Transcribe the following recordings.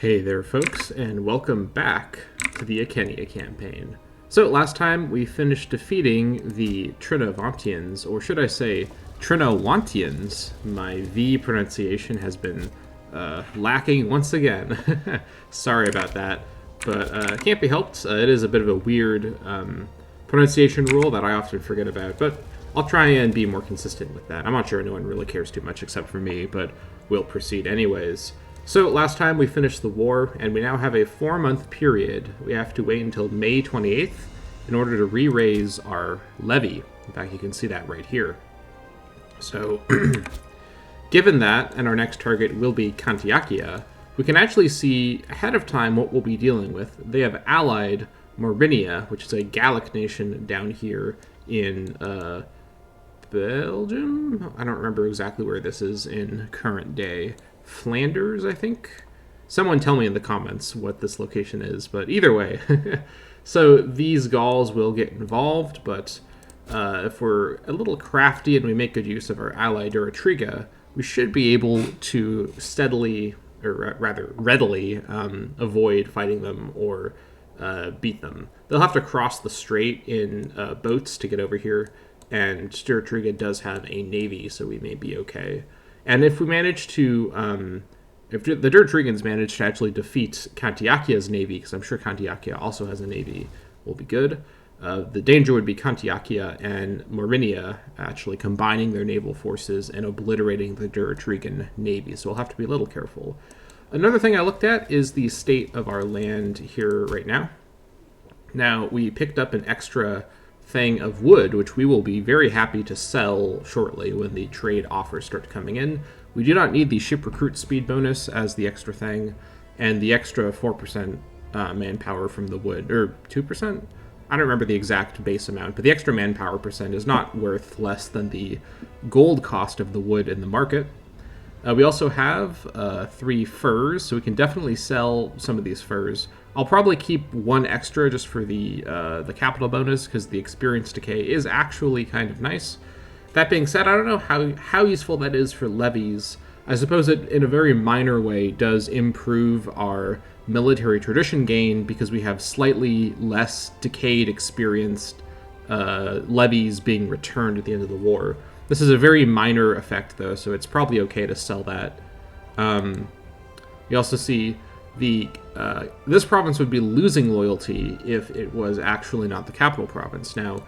Hey there, folks, and welcome back to the Icenia campaign. So, last time we finished defeating the Trinovantians, or should I say, Trinowantians. My V pronunciation has been lacking once again. Sorry about that, but can't be helped. It is a bit of a weird pronunciation rule that I often forget about, but I'll try and be more consistent with that. I'm not sure anyone really cares too much except for me, but we'll proceed anyways. So last time we finished the war, and we now have a 4-month period. We have to wait until May 28th in order to re-raise our levy. In fact, you can see that right here. So, given that, and our next target will be Cantiacia, we can actually see ahead of time what we'll be dealing with. They have allied Morinia, which is a Gallic nation down here in Belgium? I don't remember exactly where this is in current day. Flanders, I think? Someone tell me in the comments what this location is, but either way. So these Gauls will get involved, but if we're a little crafty and we make good use of our ally Duratriga, we should be able to steadily, or rather readily, avoid fighting them or beat them. They'll have to cross the strait in boats to get over here, and Duratriga does have a navy, so we may be okay. And if we manage to, if the Duratrigans manage to actually defeat Cantiacia's navy, because I'm sure Cantiacia also has a navy, we'll be good. The danger would be Cantiacia and Morinia actually combining their naval forces and obliterating the Duratrigan navy, so we'll have to be a little careful. Another thing I looked at is the state of our land here right now. Now, we picked up an extra thing of wood, which we will be very happy to sell shortly when the trade offers start coming in. We do not need the ship recruit speed bonus as the extra thing, and the extra 4% manpower from the wood, or 2%? I don't remember the exact base amount, but the extra manpower percent is not worth less than the gold cost of the wood in the market. We also have 3 furs, so we can definitely sell some of these furs. I'll probably keep 1 extra just for the capital bonus, because the experience decay is actually kind of nice. That being said, I don't know how useful that is for levies. I suppose it, in a very minor way, does improve our military tradition gain, because we have slightly less decayed, experienced levies being returned at the end of the war. This is a very minor effect, though, so it's probably okay to sell that. You also see this province would be losing loyalty if it was actually not the capital province. Now,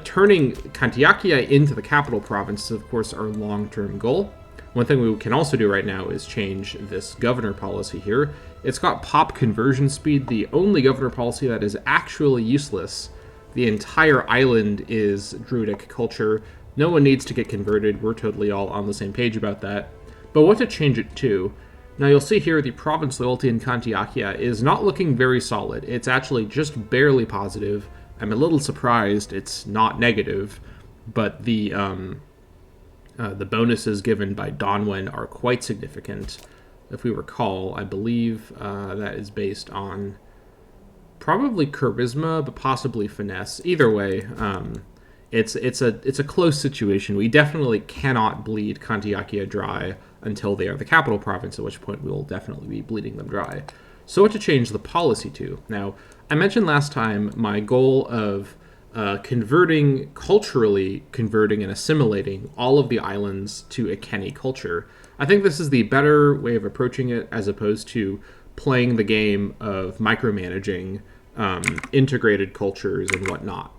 turning Cantiacia into the capital province is, of course, our long-term goal. One thing we can also do right now is change this governor policy here. It's got pop conversion speed, the only governor policy that is actually useless. The entire island is Druidic culture. No one needs to get converted. We're totally all on the same page about that. But what to change it to? Now, you'll see here the province loyalty in Cantiacia is not looking very solid. It's actually just barely positive. I'm a little surprised it's not negative, but the bonuses given by Donwen are quite significant. If we recall, I believe that is based on probably charisma, but possibly finesse. Either way, it's a close situation. We definitely cannot bleed Cantiacia dry until they are the capital province, at which point we will definitely be bleeding them dry. So what to change the policy to? Now, I mentioned last time my goal of culturally converting and assimilating all of the islands to Iceni culture. I think this is the better way of approaching it, as opposed to playing the game of micromanaging integrated cultures and whatnot.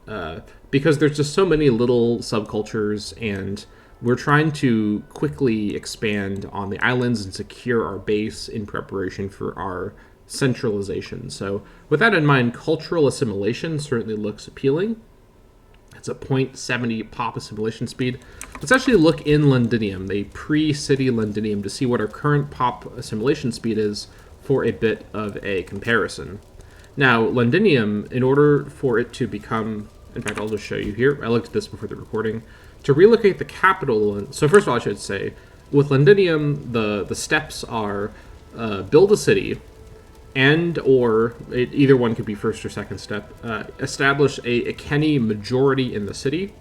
Because there's just so many little subcultures, and we're trying to quickly expand on the islands and secure our base in preparation for our centralization. So with that in mind, cultural assimilation certainly looks appealing. It's a 0.70 pop assimilation speed. Let's actually look in Londinium, the pre-city Londinium, to see what our current pop assimilation speed is for a bit of a comparison. Now, Londinium, in order for it to become... In fact, I'll just show you here. I looked at this before the recording. To relocate the capital... So first of all, I should say, with Londinium, the steps are build a city, or either one could be first or second step, establish a Iceni majority in the city,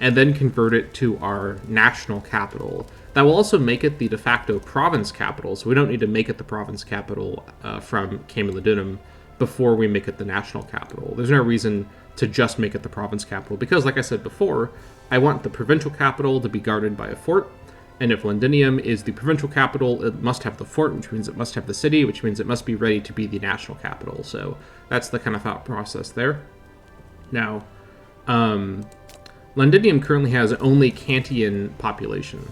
and then convert it to our national capital. That will also make it the de facto province capital, so we don't need to make it the province capital from Camalodunum before we make it the national capital. There's no reason to just make it the province capital, because like I said before, I want the provincial capital to be guarded by a fort, and if Londinium is the provincial capital, it must have the fort, which means it must have the city, which means it must be ready to be the national capital. So that's the kind of thought process there. Now, Londinium currently has only Kantian population.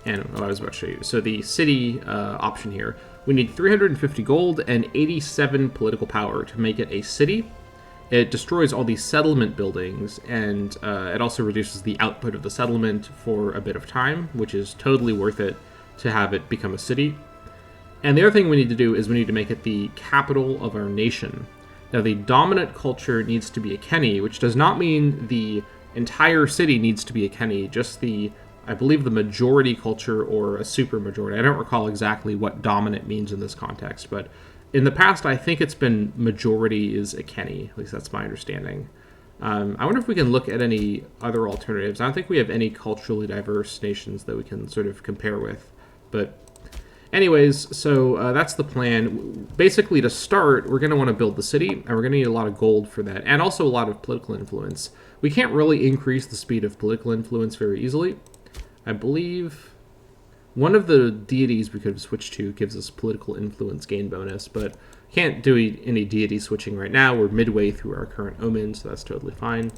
And I was about to show you. So the city option here, we need 350 gold and 87 political power to make it a city. It destroys all these settlement buildings, and it also reduces the output of the settlement for a bit of time, which is totally worth it to have it become a city. And the other thing we need to do is we need to make it the capital of our nation. Now, the dominant culture needs to be a Kenny, which does not mean the entire city needs to be a Kenny, just the, I believe, the majority culture or a super majority. I don't recall exactly what dominant means in this context, but in the past, I think it's been majority is a Kenny. At least that's my understanding. I wonder if we can look at any other alternatives. I don't think we have any culturally diverse nations that we can sort of compare with. But anyways, so that's the plan. Basically, to start, we're going to want to build the city, and we're going to need a lot of gold for that, and also a lot of political influence. We can't really increase the speed of political influence very easily. I believe one of the deities we could have switched to gives us political influence gain bonus, but can't do any deity switching right now. We're midway through our current omen, so that's totally fine.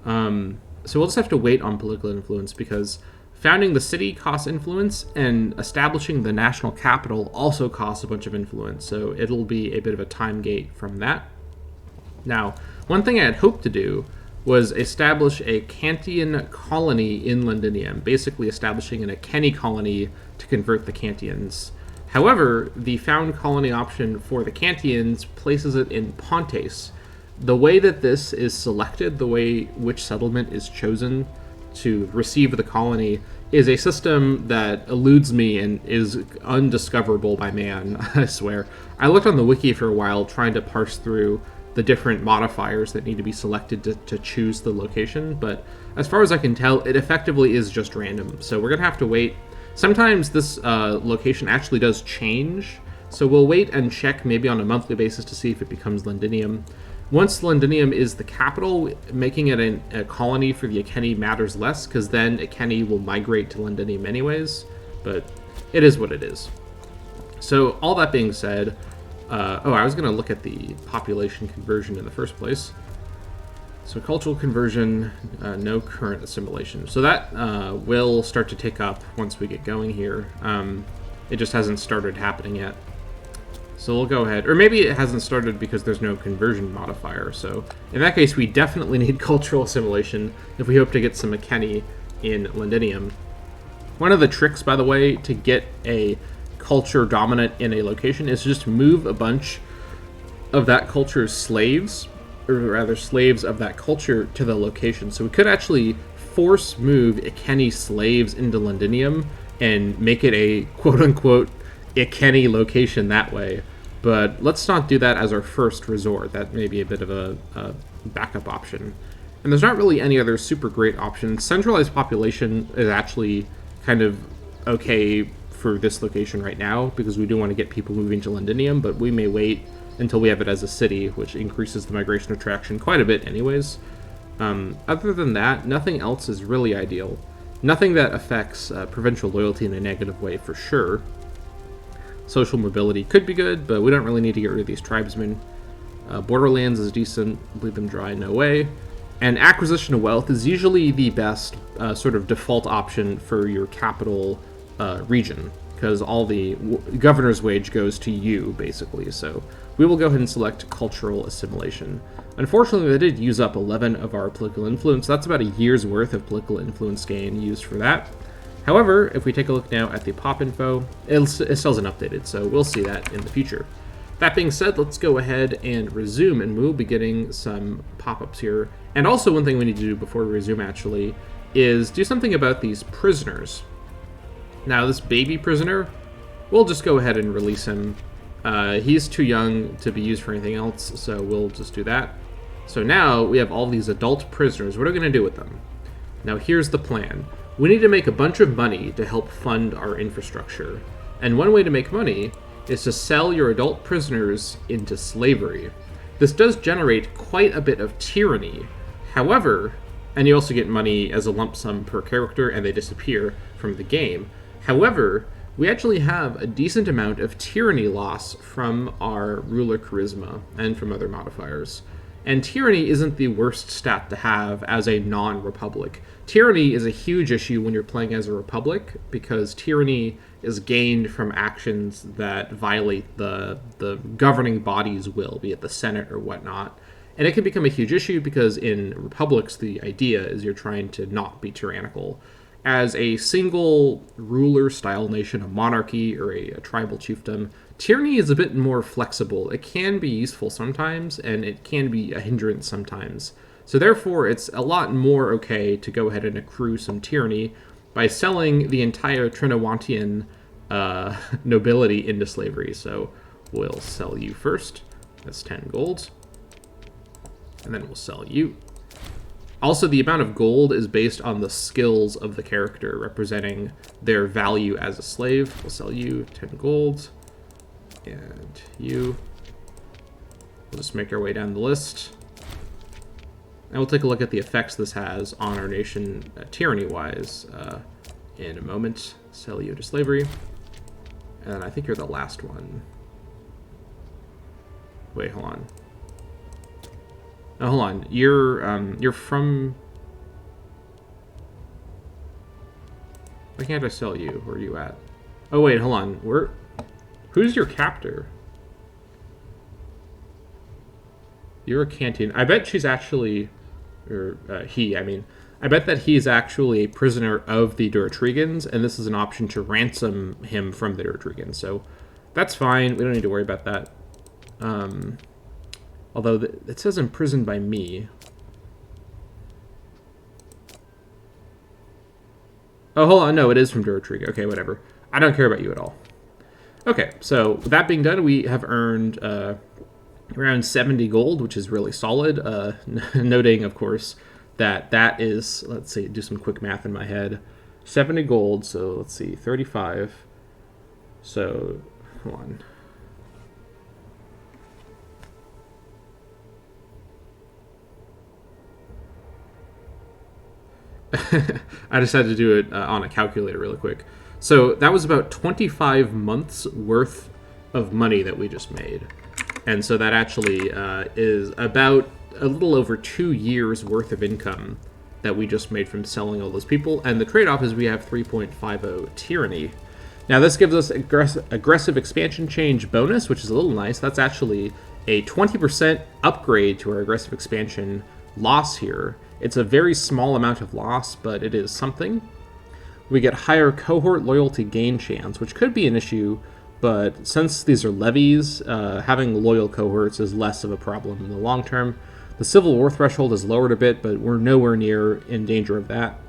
So we'll just have to wait on political influence, because founding the city costs influence, and establishing the national capital also costs a bunch of influence, so it'll be a bit of a time gate from that. Now, one thing I had hoped to do was establish a Kantian colony in Londinium, basically establishing a Kenny colony to convert the Kantians. However, the found colony option for the Kantians places it in Pontes. The way that this is selected, the way which settlement is chosen to receive the colony, is a system that eludes me and is undiscoverable by man, I swear. I looked on the wiki for a while trying to parse through the different modifiers that need to be selected to choose the location, but as far as I can tell, it effectively is just random. So we're going to have to wait. Sometimes this location actually does change, so we'll wait and check maybe on a monthly basis to see if it becomes Londinium. Once Londinium is the capital, making it a colony for the Iceni matters less, because then Iceni will migrate to Londinium anyways, but it is what it is. So all that being said, I was going to look at the population conversion in the first place. So cultural conversion, no current assimilation. So that will start to tick up once we get going here. It just hasn't started happening yet. So we'll go ahead. Or maybe it hasn't started because there's no conversion modifier. So in that case, we definitely need cultural assimilation if we hope to get some Iceni in Londinium. One of the tricks, by the way, to get a culture dominant in a location is to just move a bunch of that culture's slaves, or rather slaves of that culture, to the location. So we could actually force move Iceni slaves into Londinium and make it a quote-unquote Iceni location that way. But let's not do that as our first resort. That may be a bit of a backup option. And there's not really any other super great options. Centralized population is actually kind of okay for this location right now, because we do want to get people moving to Londinium, but we may wait until we have it as a city, which increases the migration attraction quite a bit anyways. Other than that, nothing else is really ideal. Nothing that affects provincial loyalty in a negative way for sure. Social mobility could be good, but we don't really need to get rid of these tribesmen. Borderlands is decent, bleed them dry, no way. And acquisition of wealth is usually the best sort of default option for your capital region, because all the governor's wage goes to you, basically. So we will go ahead and select cultural assimilation. Unfortunately, they did use up 11 of our political influence. That's about a year's worth of political influence gain used for that. However, if we take a look now at the pop info, it still isn't updated, so we'll see that in the future. That being said, let's go ahead and resume, and we'll be getting some pop-ups here. And also, one thing we need to do before we resume, actually, is do something about these prisoners. Now, this baby prisoner, we'll just go ahead and release him. He's too young to be used for anything else, so we'll just do that. So now we have all these adult prisoners. What are we going to do with them? Now, here's the plan. We need to make a bunch of money to help fund our infrastructure. And one way to make money is to sell your adult prisoners into slavery. This does generate quite a bit of tyranny. However, and you also get money as a lump sum per character, and they disappear from the game. However, we actually have a decent amount of tyranny loss from our ruler charisma and from other modifiers. And tyranny isn't the worst stat to have as a non-republic. Tyranny is a huge issue when you're playing as a republic, because tyranny is gained from actions that violate the governing body's will, be it the Senate or whatnot. And it can become a huge issue because in republics, the idea is you're trying to not be tyrannical. As a single ruler-style nation, a monarchy or a tribal chiefdom, tyranny is a bit more flexible. It can be useful sometimes, and it can be a hindrance sometimes. So therefore, it's a lot more okay to go ahead and accrue some tyranny by selling the entire Trinowantian nobility into slavery. So we'll sell you first. That's 10 gold. And then we'll sell you. Also, the amount of gold is based on the skills of the character, representing their value as a slave. We'll sell you 10 gold. And you. We'll just make our way down the list. And we'll take a look at the effects this has on our nation, tyranny-wise, in a moment. Sell you to slavery. And I think you're the last one. Wait, hold on. Oh, hold on. You're from... Why can't I sell you? Where are you at? Oh, wait, hold on. Who's your captor? You're a canteen. I bet she's actually... Or, I bet that he's actually a prisoner of the Duratrigans, and this is an option to ransom him from the Duratrigans. So, that's fine. We don't need to worry about that. Although it says imprisoned by me. Oh, hold on. No, it is from Duratriga. Okay, whatever. I don't care about you at all. Okay, so with that being done, we have earned around 70 gold, which is really solid. Noting, of course, that is, let's see, do some quick math in my head. 70 gold, so let's see, 35. So, hold on. I just had to do it on a calculator really quick. So that was about 25 months worth of money that we just made. And so that actually is about a little over 2 years worth of income that we just made from selling all those people. And the trade-off is we have 3.50 tyranny. Now this gives us aggressive expansion change bonus, which is a little nice. That's actually a 20% upgrade to our aggressive expansion loss here. It's a very small amount of loss, but it is something. We get higher cohort loyalty gain chance, which could be an issue, but since these are levies, having loyal cohorts is less of a problem in the long term. The Civil War threshold is lowered a bit, but we're nowhere near in danger of that.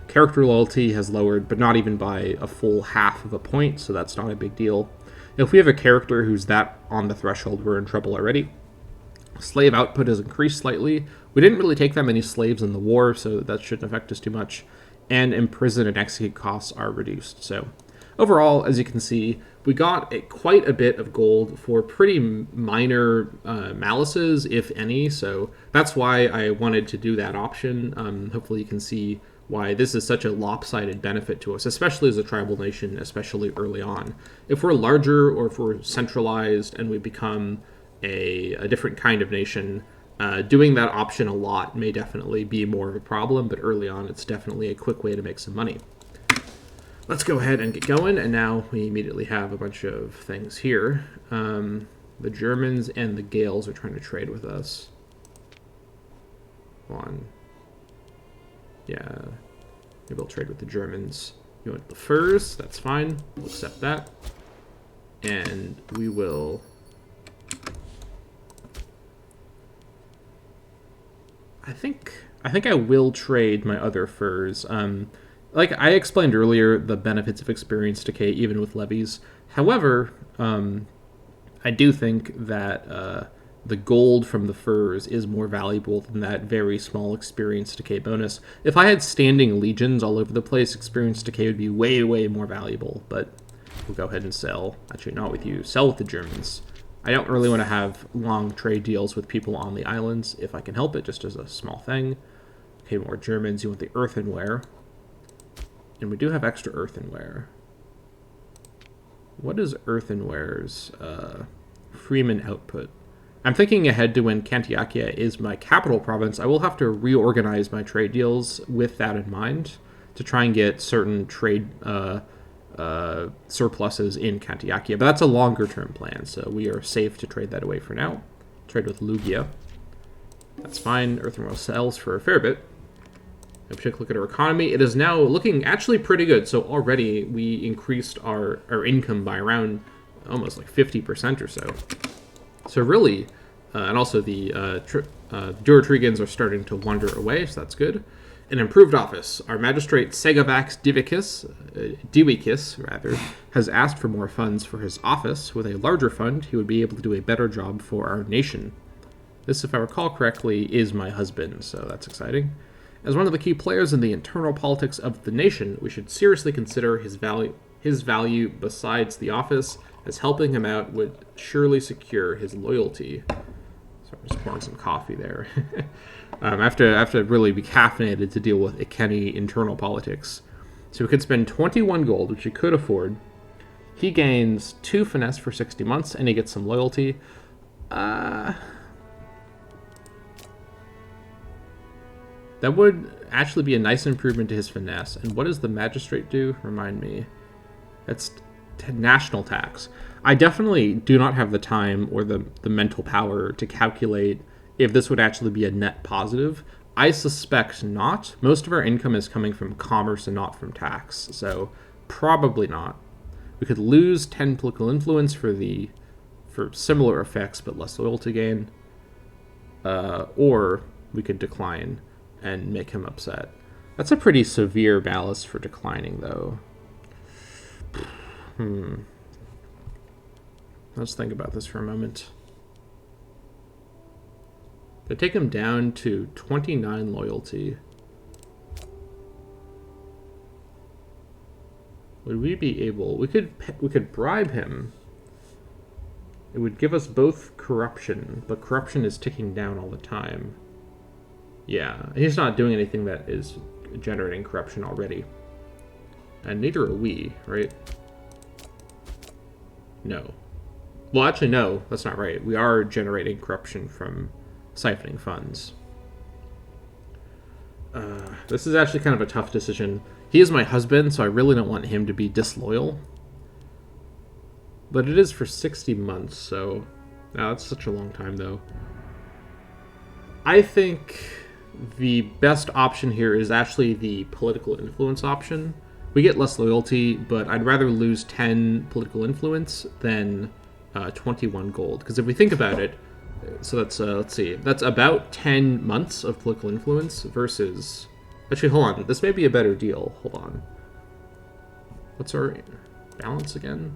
Character loyalty has lowered, but not even by a full half of a point, so that's not a big deal. If we have a character who's that on the threshold, we're in trouble already. Slave output has increased slightly. We didn't really take that many slaves in the war, so that shouldn't affect us too much. And imprison and execute costs are reduced. So overall, as you can see, we got quite a bit of gold for pretty minor malices, if any. So that's why I wanted to do that option. Hopefully you can see why this is such a lopsided benefit to us, especially as a tribal nation, especially early on. If we're larger or if we're centralized and we become a different kind of nation, doing that option a lot may definitely be more of a problem, but early on it's definitely a quick way to make some money. Let's go ahead and get going, and now we immediately have a bunch of things here. The Germans and the Gales are trying to trade with us. Yeah, maybe I'll trade with the Germans. You want the furs? That's fine. We'll accept that. And we will... I think I will trade my other furs. Like I explained earlier, the benefits of experience decay even with levies. However, I do think that the gold from the furs is more valuable than that very small experience decay bonus. If I had standing legions all over the place, experience decay would be way, way more valuable, but we'll go ahead and sell. Actually, not with you. Sell with the Germans. I don't really want to have long trade deals with people on the islands if I can help it, just as a small thing. Okay, more Germans. You want the earthenware. And we do have extra earthenware. What is earthenware's Freeman output? I'm thinking ahead to when Cantiakia is my capital province. I will have to reorganize my trade deals with that in mind to try and get certain trade surpluses in Cantiakia. But that's a longer-term plan, so we are safe to trade that away for now. Trade with Lugia. That's fine. Earthenware sells for a fair bit. If we take a look at our economy, it is now looking actually pretty good. So already we increased our income by around almost like 50% or so. So really, and also the Duratrigans are starting to wander away, so that's good. An improved office. Our magistrate Segavax Divicus has asked for more funds for his office. With a larger fund, he would be able to do a better job for our nation. This, if I recall correctly, is my husband, so that's exciting. As one of the key players in the internal politics of the nation, we should seriously consider his value besides the office, as helping him out would surely secure his loyalty. So I'm just pouring some coffee there. I have to really be caffeinated to deal with Icenia internal politics. So we could spend 21 gold, which he could afford. He gains 2 finesse for 60 months, and he gets some loyalty. That would actually be a nice improvement to his finesse. And what does the magistrate do? Remind me. That's national tax. I definitely do not have the time or the mental power to calculate if this would actually be a net positive. I suspect not. Most of our income is coming from commerce and not from tax. So probably not. We could lose 10 political influence for similar effects but less loyalty gain. Or we could decline and make him upset. That's a pretty severe ballast for declining, though. Let's think about this for a moment. They take him down to 29 loyalty. Would we be able... We could bribe him. It would give us both corruption, but corruption is ticking down all the time. Yeah, he's not doing anything that is generating corruption already. And neither are we, right? No. Well, actually, no, that's not right. We are generating corruption from siphoning funds. This is actually kind of a tough decision. He is my husband, so I really don't want him to be disloyal. But it is for 60 months, so... that's such a long time, though. I think the best option here is actually the political influence option. We get less loyalty, but I'd rather lose 10 political influence than 21 gold. Because if we think about it, so that's, let's see, that's about 10 months of political influence versus... Actually, hold on, this may be a better deal. Hold on. What's our balance again?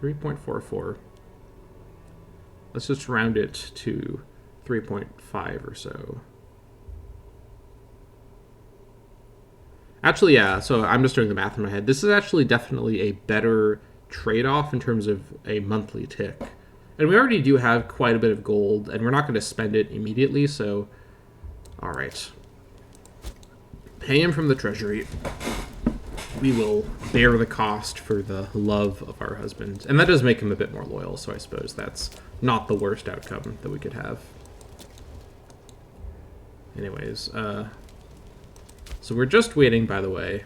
3.44. Let's just round it to 3.5 or so. Actually, yeah, so I'm just doing the math in my head. This is actually definitely a better trade-off in terms of a monthly tick. And we already do have quite a bit of gold, and we're not going to spend it immediately, so... Alright. Pay him from the treasury. We will bear the cost for the love of our husband. And that does make him a bit more loyal, so I suppose that's not the worst outcome that we could have. Anyways, so we're just waiting, by the way,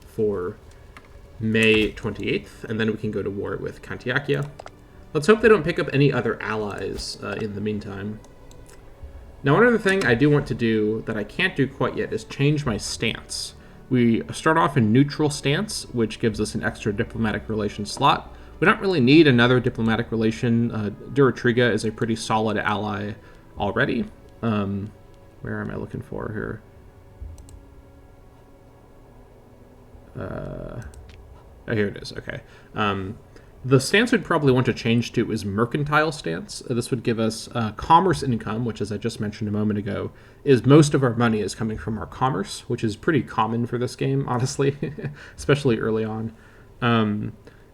for May 28th, and then we can go to war with Cantiakia. Let's hope they don't pick up any other allies in the meantime. Now, one other thing I do want to do that I can't do quite yet is change my stance. We start off in neutral stance, which gives us an extra diplomatic relation slot. We don't really need another diplomatic relation. Duratriga is a pretty solid ally already. Where am I looking for here? Oh, here it is. Okay. The stance we'd probably want to change to is mercantile stance. This would give us commerce income, which, as I just mentioned a moment ago, is most of our money is coming from our commerce, which is pretty common for this game, honestly, especially early on.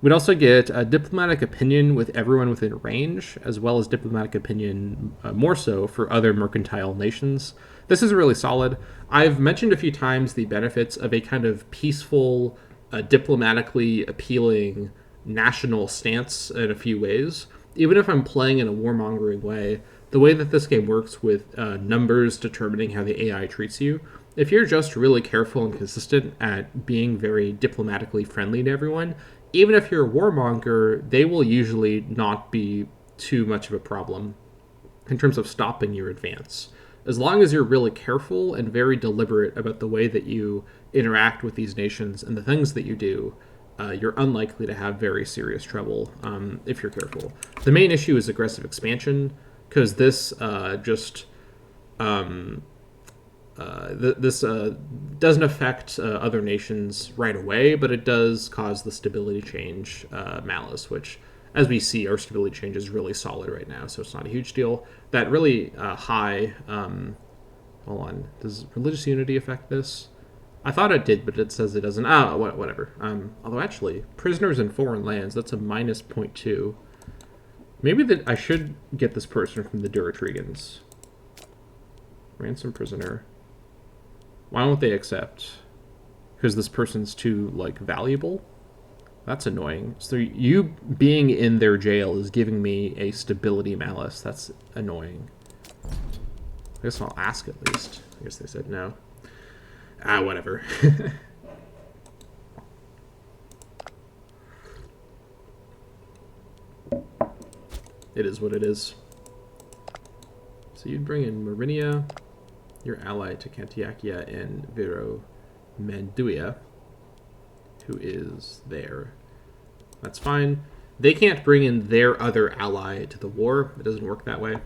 We'd also get a diplomatic opinion with everyone within range, as well as diplomatic opinion more so for other mercantile nations. This is really solid. I've mentioned a few times the benefits of a kind of peaceful, diplomatically appealing national stance in a few ways. Even if I'm playing in a warmongering way, the way that this game works with numbers determining how the AI treats you, if you're just really careful and consistent at being very diplomatically friendly to everyone, even if you're a warmonger, they will usually not be too much of a problem in terms of stopping your advance. As long as you're really careful and very deliberate about the way that you interact with these nations and the things that you do, you're unlikely to have very serious trouble if you're careful. The main issue is aggressive expansion, because this doesn't affect other nations right away, but it does cause the stability change malice, which, as we see, our stability change is really solid right now, so it's not a huge deal. That really high... hold on. Does religious unity affect this? I thought it did, but it says it doesn't. Oh, whatever. Although, actually, prisoners in foreign lands, that's a minus 0.2. Maybe that I should get this person from the Duratrigans. Ransom prisoner. Why won't they accept? Because this person's too, like, valuable? That's annoying. So you being in their jail is giving me a stability malice. That's annoying. I guess I'll ask at least. I guess they said no. Whatever. It is what it is. So you'd bring in Marinia, your ally to Cantiakia, and Vero Manduia, who is there. That's fine. They can't bring in their other ally to the war. It doesn't work that way.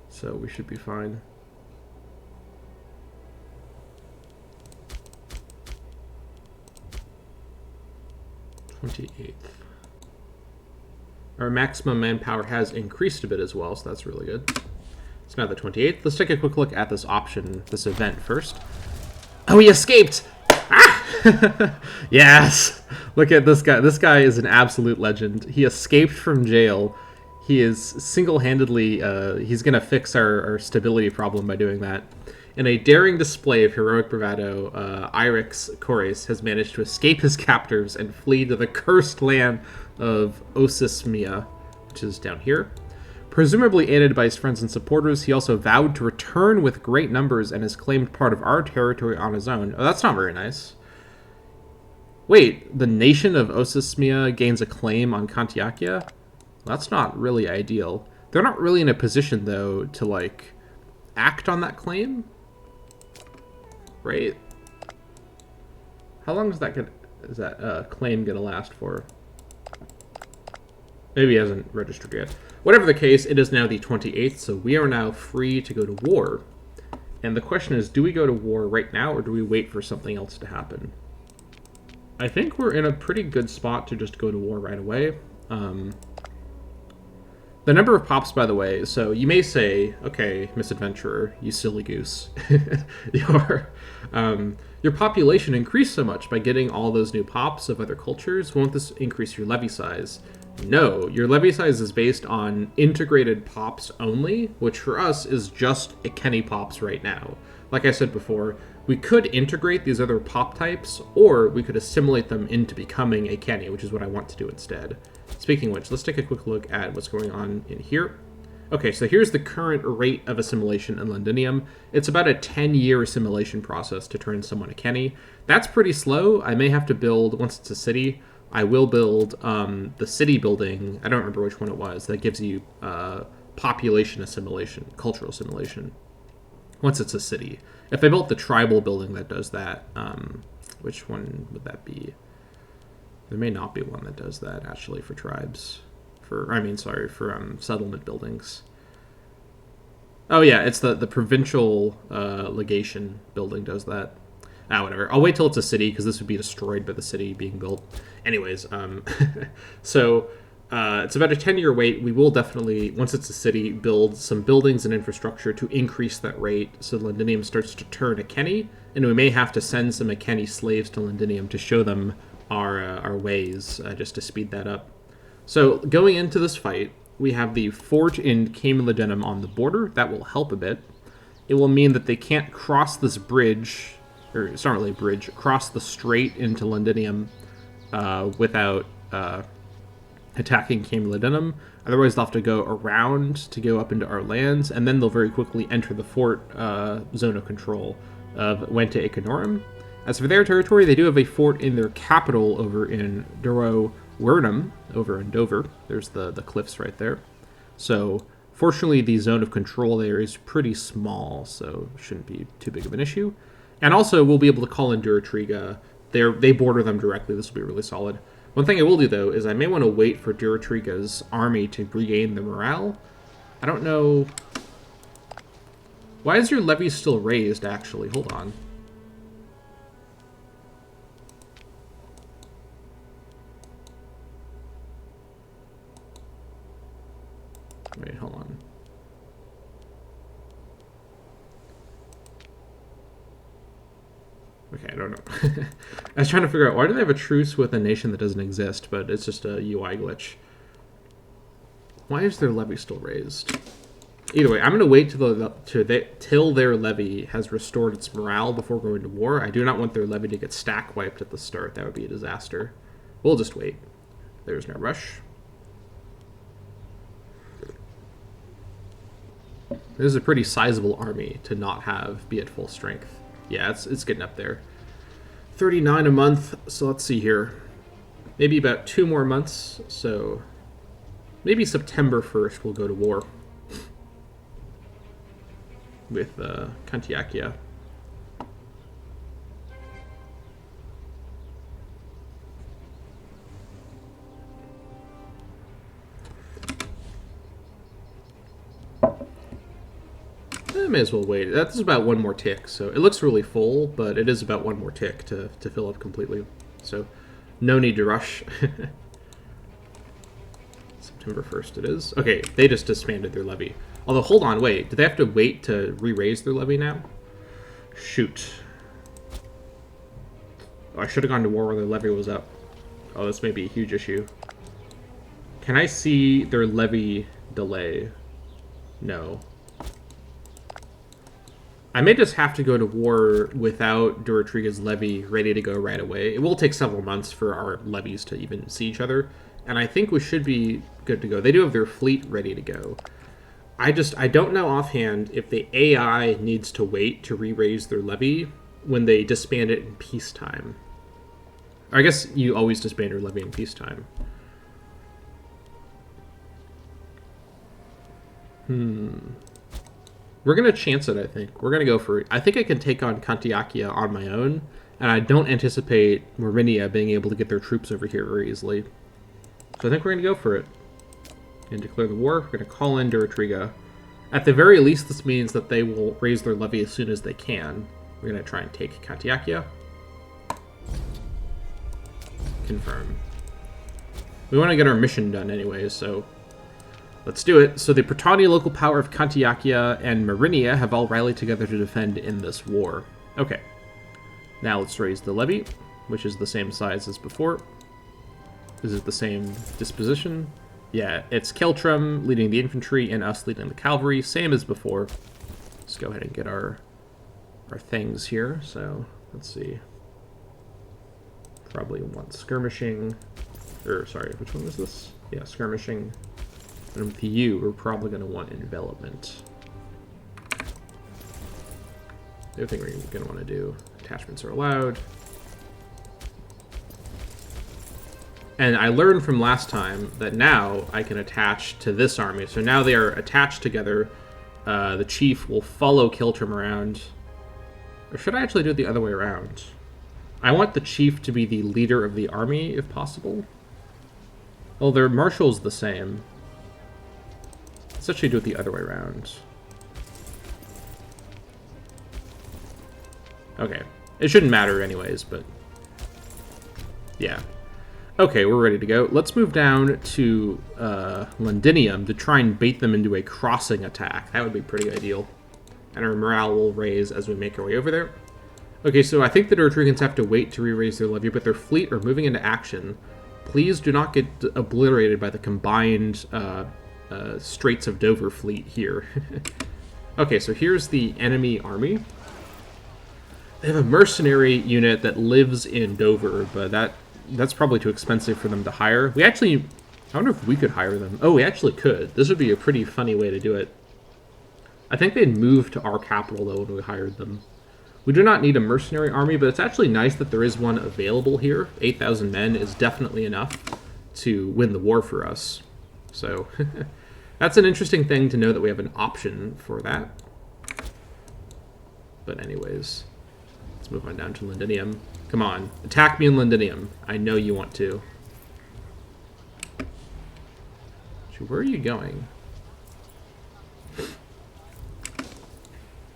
So we should be fine. 28th. Our maximum manpower has increased a bit as well, so that's really good. It's now the 28th. Let's take a quick look at this option, this event first. Oh, he escaped! Ah! Yes! Look at this guy. This guy is an absolute legend. He escaped from jail. He is single-handedly, he's going to fix our stability problem by doing that. In a daring display of heroic bravado, Irix Kores has managed to escape his captors and flee to the cursed land of Osismia, which is down here. Presumably aided by his friends and supporters, he also vowed to return with great numbers and has claimed part of our territory on his own. Oh, that's not very nice. Wait, the nation of Osismia gains a claim on Kantiakia? That's not really ideal. They're not really in a position, though, to, like, act on that claim? Right? How long is that claim gonna last for? Maybe he hasn't registered yet. Whatever the case, it is now the 28th, so we are now free to go to war. And the question is, do we go to war right now, or do we wait for something else to happen? I think we're in a pretty good spot to just go to war right away. The number of pops, by the way, so you may say, okay, misadventurer, you silly goose. Your population increased so much by getting all those new pops of other cultures. Won't this increase your levy size? No, your levy size is based on integrated pops only, which for us is just a Kenny pops right now. Like I said before, we could integrate these other pop types, or we could assimilate them into becoming a Kenny, which is what I want to do instead. Speaking of which, let's take a quick look at what's going on in here. Okay, so here's the current rate of assimilation in Londinium. It's about a 10-year assimilation process to turn someone a Kenny. That's pretty slow. I may have to build, once it's a city, I will build the city building, I don't remember which one it was, that gives you population assimilation, cultural assimilation, once it's a city. If I built the tribal building that does that, which one would that be? There may not be one that does that, actually, for tribes. For settlement buildings. Oh, yeah, it's the Provincial legation building does that. Whatever. I'll wait till it's a city, because this would be destroyed by the city being built. Anyways, so it's about a 10-year wait. We will definitely, once it's a city, build some buildings and infrastructure to increase that rate so Londinium starts to turn Iceni, and we may have to send some Iceni slaves to Londinium to show them our ways, just to speed that up. So going into this fight, we have the fort in Camelodunum on the border. That will help a bit. It will mean that they can't cross this bridge, or it's not really a bridge, cross the strait into Londinium without attacking Camelodunum. Otherwise, they'll have to go around to go up into our lands, and then they'll very quickly enter the fort zone of control of Wente Econorum. As for their territory, they do have a fort in their capital over in Duro Wernham, over in Dover. There's the cliffs right there. So, fortunately, the zone of control there is pretty small, so it shouldn't be too big of an issue. And also, we'll be able to call in Duratriga. They border them directly. This will be really solid. One thing I will do, though, is I may want to wait for Duratriga's army to regain the morale. I don't know... Why is your levy still raised, actually? Hold on. Wait, hold on. Okay, I don't know. I was trying to figure out, why do they have a truce with a nation that doesn't exist, but it's just a UI glitch. Why is their levy still raised? Either way, I'm going to wait till their levy has restored its morale before going to war. I do not want their levy to get stack wiped at the start. That would be a disaster. We'll just wait. There's no rush. This is a pretty sizable army to not have be at full strength. Yeah, it's getting up there. 39 a month, so let's see here. Maybe about 2 more months, so maybe September 1st we'll go to war with Kantiakia. I may as well wait. That's about 1 more tick, so it looks really full, but it is about 1 more tick to fill up completely. So no need to rush. September 1st it is. Okay, they just disbanded their levy. Although, hold on, wait. Do they have to wait to re-raise their levy now? Shoot. Oh, I should have gone to war when their levy was up. Oh, this may be a huge issue. Can I see their levy delay? No. I may just have to go to war without Duratriga's levy ready to go right away. It will take several months for our levies to even see each other, and I think we should be good to go. They do have their fleet ready to go. I don't know offhand if the AI needs to wait to re-raise their levy when they disband it in peacetime. I guess you always disband your levy in peacetime. We're going to chance it, I think. We're going to go for it. I think I can take on Kantiakia on my own, and I don't anticipate Morinia being able to get their troops over here very easily. So I think we're going to go for it. And declare the war. We're going to call in Duratriga. At the very least, this means that they will raise their levy as soon as they can. We're going to try and take Kantiakia. Confirm. We want to get our mission done anyway, so let's do it. So the Britannia local power of Kantiakia and Morinia have all rallied together to defend in this war. Okay. Now let's raise the levy, which is the same size as before. Is it the same disposition? Yeah, it's Keltrum leading the infantry and us leading the cavalry, same as before. Let's go ahead and get our things here. So let's see. Probably want skirmishing. Or sorry, which one was this? Yeah, skirmishing. And with you, we're probably going to want envelopment. The other thing we're going to want to do, attachments are allowed. And I learned from last time that now I can attach to this army. So now they are attached together. The chief will follow Kiltrim around. Or should I actually do it the other way around? I want the chief to be the leader of the army, if possible. Well, their marshal's the same. Let's actually do it the other way around. Okay. It shouldn't matter anyways, but yeah. Okay, we're ready to go. Let's move down to Londinium to try and bait them into a crossing attack. That would be pretty ideal. And our morale will raise as we make our way over there. Okay, so I think the Doratrigans have to wait to re-raise their levy, but their fleet are moving into action. Please do not get obliterated by the combined Straits of Dover fleet here. Okay, so here's the enemy army. They have a mercenary unit that lives in Dover, but that's probably too expensive for them to hire. We actually... I wonder if we could hire them. Oh, we actually could. This would be a pretty funny way to do it. I think they'd move to our capital, though, when we hired them. We do not need a mercenary army, but it's actually nice that there is one available here. 8,000 men is definitely enough to win the war for us. So, that's an interesting thing to know that we have an option for that. But anyways, let's move on down to Londinium. Come on, attack me in Londinium. I know you want to. Where are you going?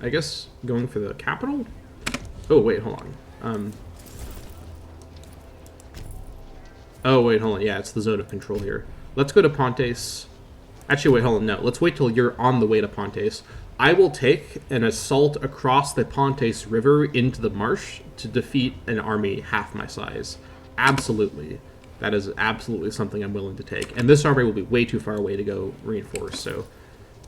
I guess going for the capital? Oh, wait, hold on. Oh, wait, hold on. Yeah, it's the zone of control here. Let's go to Pontes. Actually, wait, hold on. No, let's wait till you're on the way to Pontes. I will take an assault across the Pontes River into the marsh to defeat an army half my size. Absolutely. That is absolutely something I'm willing to take. And this army will be way too far away to go reinforce, so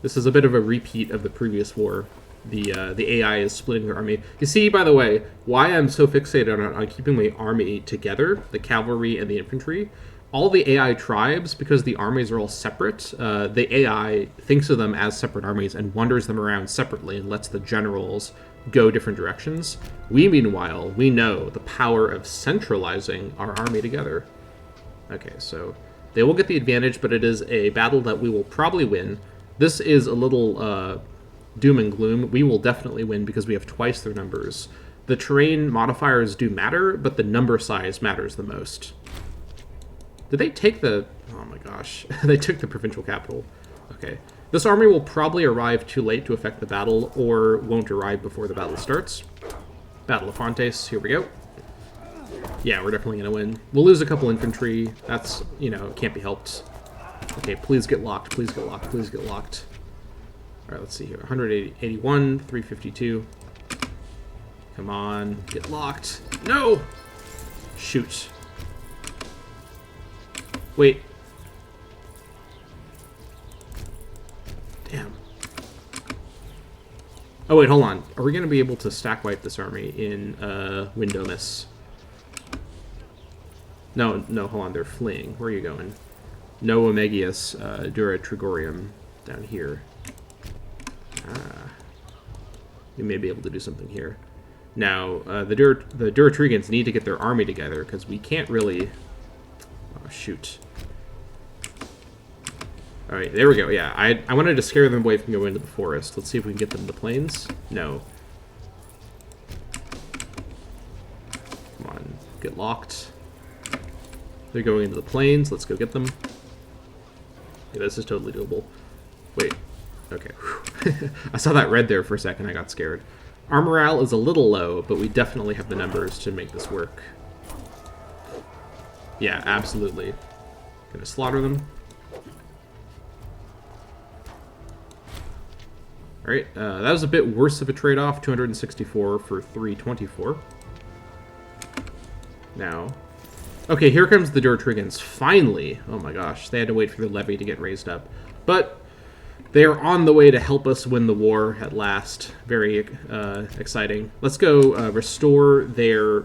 this is a bit of a repeat of the previous war. The AI is splitting their army. You see, by the way, why I'm so fixated on keeping my army together, the cavalry and the infantry. All the AI tribes, because the armies are all separate, the AI thinks of them as separate armies and wanders them around separately and lets the generals go different directions. We, meanwhile, we know the power of centralizing our army together. Okay, so they will get the advantage, but it is a battle that we will probably win. This is a little doom and gloom. We will definitely win because we have twice their numbers. The terrain modifiers do matter, but the number size matters the most. Did they take the... Oh my gosh. They took the provincial capital. Okay. This army will probably arrive too late to affect the battle, or won't arrive before the battle starts. Battle of Fontes. Here we go. Yeah, we're definitely going to win. We'll lose a couple infantry. That's, you know, it can't be helped. Okay, please get locked. Please get locked. Please get locked. All right, let's see here. 181, 352. Come on, get locked. No! Shoot. Wait. Damn. Oh, wait, hold on. Are we going to be able to stack wipe this army in Windowmas? No, no, hold on. They're fleeing. Where are you going? No Omegius Dura Trigorium down here. Ah. We may be able to do something here. Now, the Duratrigans need to get their army together, because we can't really... Oh, shoot. Alright, there we go. Yeah, I wanted to scare them away from going into the forest. Let's see if we can get them to the plains. No. Come on, get locked. They're going into the plains. Let's go get them. Yeah, this is totally doable. Wait. Okay. I saw that red there for a second. I got scared. Our morale is a little low, but we definitely have the numbers to make this work. Yeah, absolutely. Gonna slaughter them. Alright, that was a bit worse of a trade-off. 264 for 324. Now... Okay, here comes the Duratrigans. Finally! Oh my gosh, they had to wait for the levy to get raised up. But they are on the way to help us win the war at last. Very exciting. Let's go restore their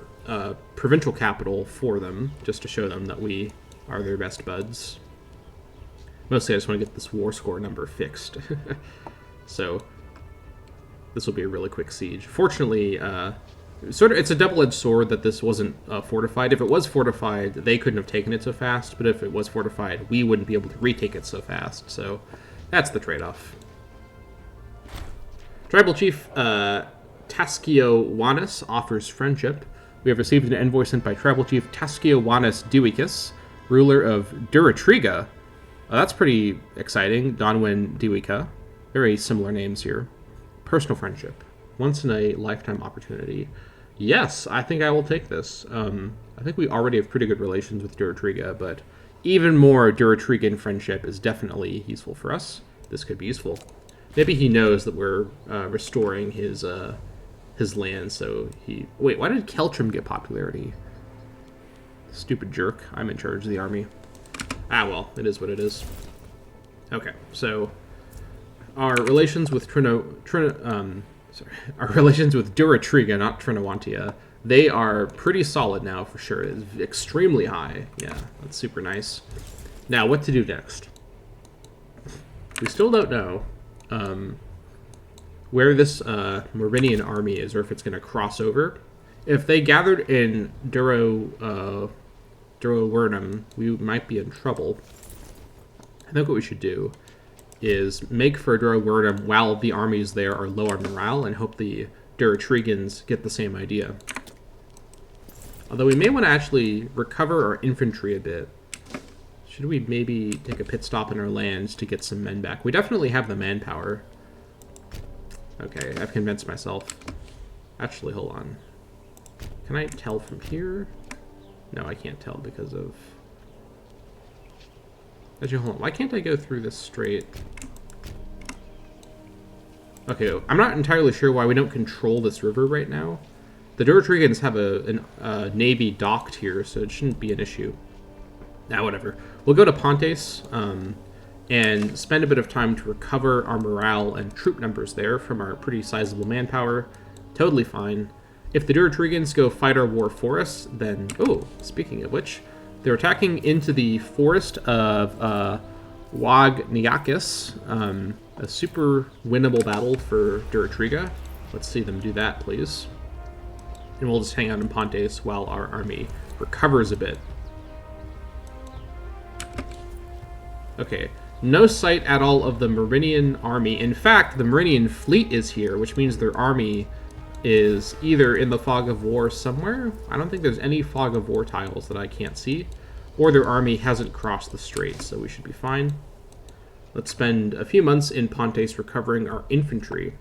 provincial capital for them, just to show them that we are their best buds. Mostly I just want to get this war score number fixed. So this will be a really quick siege. Fortunately, it's a double-edged sword that this wasn't fortified. If it was fortified, they couldn't have taken it so fast, but if it was fortified, we wouldn't be able to retake it so fast. So that's the trade-off. Tribal Chief Tascio Wanis offers friendship. We have received an envoy sent by Tribal Chief Tascio Wanis Diwicus, ruler of Duratriga. That's pretty exciting. Donwin Diwica. Very similar names here. Personal friendship. Once in a lifetime opportunity. Yes, I think I will take this. I think we already have pretty good relations with Duratriga, but even more Duratrigan friendship is definitely useful for us. This could be useful. Maybe he knows that we're restoring his land, so he... Wait, why did Keltrim get popularity? Stupid jerk. I'm in charge of the army. Ah, well, it is what it is. Okay, so our relations with our relations with Duratriga, not Trinowantia, they are pretty solid now for sure. It's extremely high. Yeah, that's super nice. Now, what to do next? We still don't know where this Meridian army is, or if it's going to cross over. If they gathered in Durawernum, we might be in trouble. I think what we should do is make for Durawernum while the armies there are low on morale, and hope the Duratrigans get the same idea. Although we may want to actually recover our infantry a bit. Should we maybe take a pit stop in our lands to get some men back? We definitely have the manpower. Okay, I've convinced myself. Actually, hold on. Can I tell from here? No, I can't tell because of... Actually, hold on. Why can't I go through this straight? Okay, I'm not entirely sure why we don't control this river right now. The Duratrigans have a navy docked here, so it shouldn't be an issue. Now, whatever. We'll go to Pontes and spend a bit of time to recover our morale and troop numbers there from our pretty sizable manpower. Totally fine. If the Duratrigans go fight our war for us, then... Oh, speaking of which, they're attacking into the forest of Wagniakis. A super winnable battle for Duratriga. Let's see them do that, please. And we'll just hang out in Pontes while our army recovers a bit. Okay, no sight at all of the Meridian army. In fact, the Meridian fleet is here, which means their army is either in the fog of war somewhere. I don't think there's any fog of war tiles that I can't see. Or their army hasn't crossed the straits, so we should be fine. Let's spend a few months in Pontes recovering our infantry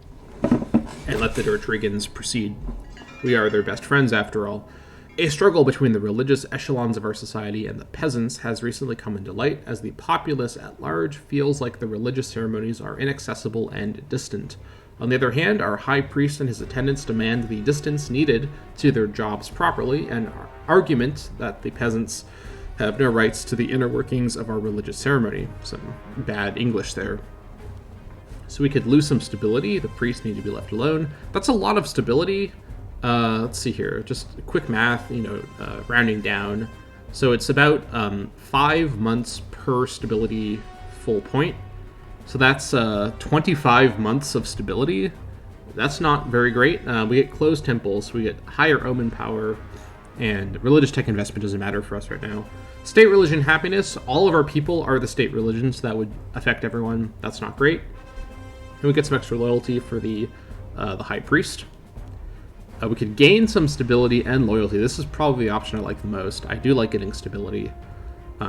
and let the Duratrigans proceed. We are their best friends, after all. A struggle between the religious echelons of our society and the peasants has recently come into light, as the populace at large feels like the religious ceremonies are inaccessible and distant. On the other hand, our high priest and his attendants demand the distance needed to do their jobs properly, and our argument that the peasants have no rights to the inner workings of our religious ceremony. Some bad English there. So we could lose some stability. The priests need to be left alone. That's a lot of stability. Let's see here. Just quick math, rounding down. So it's about 5 months per stability full point. So that's 25 months of stability. That's not very great. We get closed temples, so we get higher omen power, and religious tech investment doesn't matter for us right now. State religion happiness. All of our people are the state religion, so that would affect everyone. That's not great. And we get some extra loyalty for the high priest. We could gain some stability and loyalty. This is probably the option I like the most. I do like getting stability.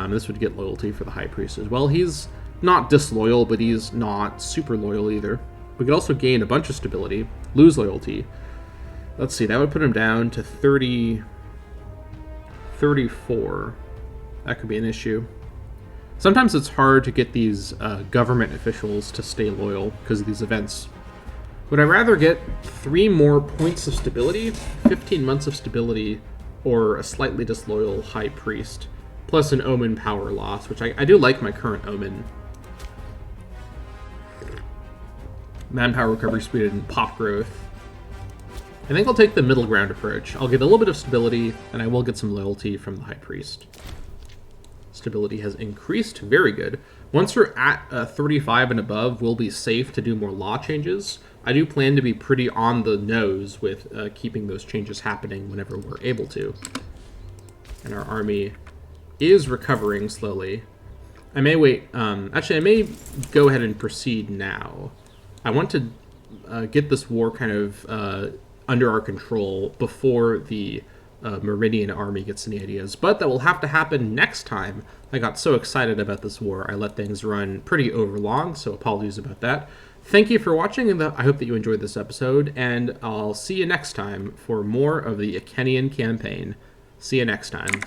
This would get loyalty for the high priest as well. He's not disloyal, but he's not super loyal either. We could also gain a bunch of stability, lose loyalty. Let's see, that would put him down to 34. That could be an issue. Sometimes it's hard to get these government officials to stay loyal because of these events. Would I rather get 3 more points of stability, 15 months of stability, or a slightly disloyal high priest, plus an omen power loss, which I do like my current omen. Manpower recovery speed and pop growth. I think I'll take the middle ground approach. I'll get a little bit of stability, and I will get some loyalty from the high priest. Stability has increased. Very good. Once we're at 35 and above, we'll be safe to do more law changes. I do plan to be pretty on the nose with keeping those changes happening whenever we're able to. And our army is recovering slowly. I may wait. Actually, I may go ahead and proceed now. I want to get this war kind of under our control before the Meridian army gets any ideas, but that will have to happen next time. I got so excited about this war, I let things run pretty overlong, so apologies about that. Thank you for watching, and I hope that you enjoyed this episode, and I'll see you next time for more of the Icenian campaign. See you next time.